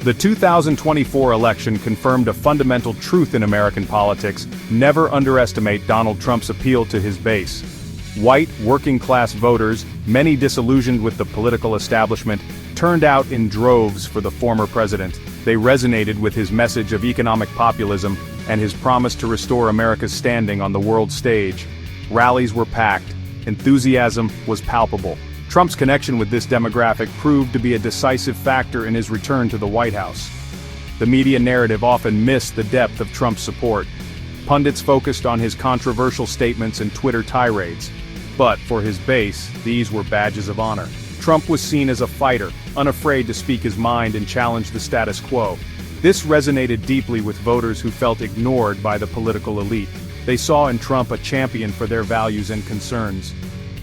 The 2024 election confirmed a fundamental truth in American politics: never underestimate Donald Trump's appeal to his base. White, working-class voters, many disillusioned with the political establishment, turned out in droves for the former president. They resonated with his message of economic populism and his promise to restore America's standing on the world stage. Rallies were packed. Enthusiasm was palpable. Trump's connection with this demographic proved to be a decisive factor in his return to the White House. The media narrative often missed the depth of Trump's support. Pundits focused on his controversial statements and Twitter tirades. But for his base, these were badges of honor. Trump was seen as a fighter, unafraid to speak his mind and challenge the status quo. This resonated deeply with voters who felt ignored by the political elite. They saw in Trump a champion for their values and concerns.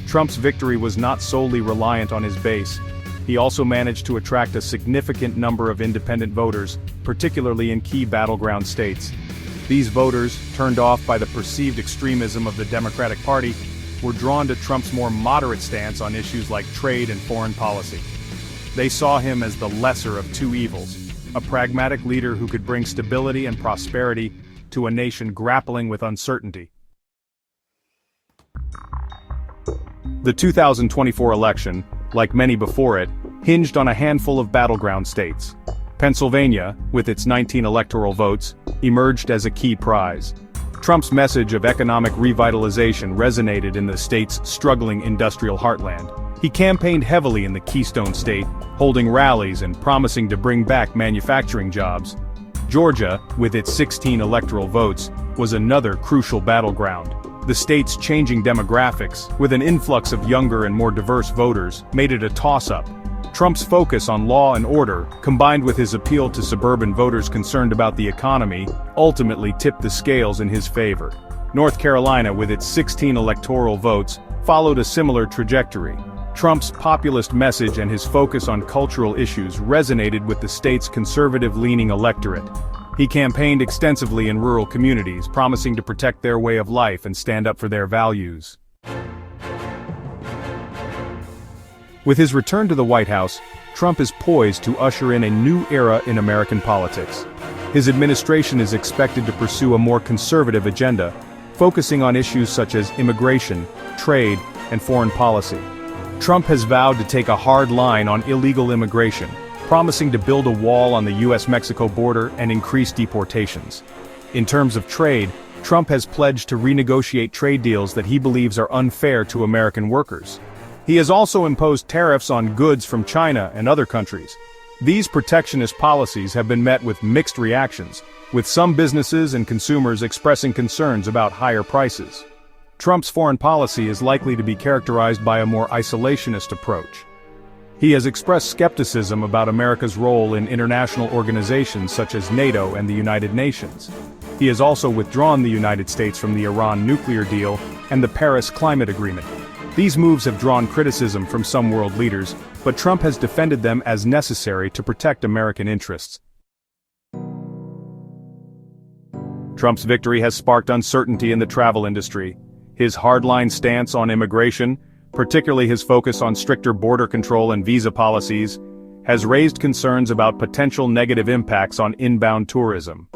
Trump's victory was not solely reliant on his base. He also managed to attract a significant number of independent voters, particularly in key battleground states. These voters, turned off by the perceived extremism of the Democratic Party, were drawn to Trump's more moderate stance on issues like trade and foreign policy. They saw him as the lesser of two evils, a pragmatic leader who could bring stability and prosperity to a nation grappling with uncertainty. The 2024 election, like many before it, hinged on a handful of battleground states. Pennsylvania, with its 19 electoral votes, emerged as a key prize. Trump's message of economic revitalization resonated in the state's struggling industrial heartland. He campaigned heavily in the Keystone State, holding rallies and promising to bring back manufacturing jobs. Georgia, with its 16 electoral votes, was another crucial battleground. The state's changing demographics, with an influx of younger and more diverse voters, made it a toss-up. Trump's focus on law and order, combined with his appeal to suburban voters concerned about the economy, ultimately tipped the scales in his favor. North Carolina, with its 16 electoral votes, followed a similar trajectory. Trump's populist message and his focus on cultural issues resonated with the state's conservative-leaning electorate. He campaigned extensively in rural communities, promising to protect their way of life and stand up for their values. With his return to the White House, Trump is poised to usher in a new era in American politics. His administration is expected to pursue a more conservative agenda, focusing on issues such as immigration, trade, and foreign policy. Trump has vowed to take a hard line on illegal immigration, promising to build a wall on the US-Mexico border and increase deportations. In terms of trade, Trump has pledged to renegotiate trade deals that he believes are unfair to American workers. He has also imposed tariffs on goods from China and other countries. These protectionist policies have been met with mixed reactions, with some businesses and consumers expressing concerns about higher prices. Trump's foreign policy is likely to be characterized by a more isolationist approach. He has expressed skepticism about America's role in international organizations such as NATO and the United Nations. He has also withdrawn the United States from the Iran nuclear deal and the Paris Climate Agreement. These moves have drawn criticism from some world leaders, but Trump has defended them as necessary to protect American interests. Trump's victory has sparked uncertainty in the travel industry. His hardline stance on immigration, particularly his focus on stricter border control and visa policies, has raised concerns about potential negative impacts on inbound tourism.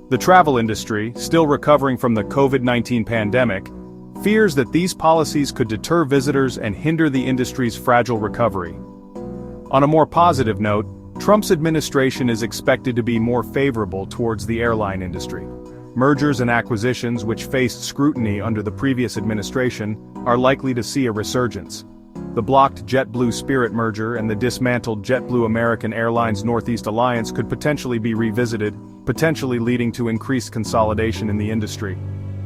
The travel industry, still recovering from the COVID-19 pandemic, fears that these policies could deter visitors and hinder the industry's fragile recovery. On a more positive note, Trump's administration is expected to be more favorable towards the airline industry. Mergers and acquisitions, which faced scrutiny under the previous administration, are likely to see a resurgence. The blocked JetBlue-Spirit merger and the dismantled JetBlue American Airlines Northeast Alliance could potentially be revisited, potentially leading to increased consolidation in the industry.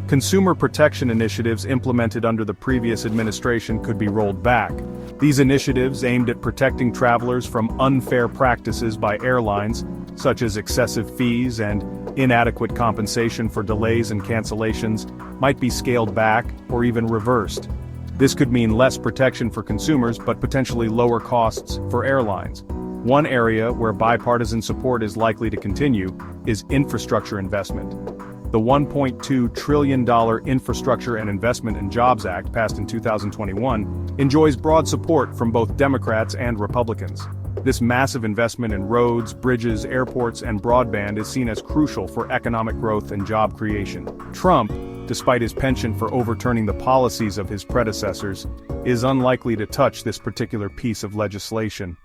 Consumer protection initiatives implemented under the previous administration could be rolled back. These initiatives, aimed at protecting travelers from unfair practices by airlines, such as excessive fees and inadequate compensation for delays and cancellations, might be scaled back or even reversed. This could mean less protection for consumers but potentially lower costs for airlines. One area where bipartisan support is likely to continue is infrastructure investment. The $1.2 trillion Infrastructure and Investment and Jobs Act, passed in 2021, enjoys broad support from both Democrats and Republicans. This massive investment in roads, bridges, airports, and broadband is seen as crucial for economic growth and job creation. Trump, despite his penchant for overturning the policies of his predecessors, is unlikely to touch this particular piece of legislation.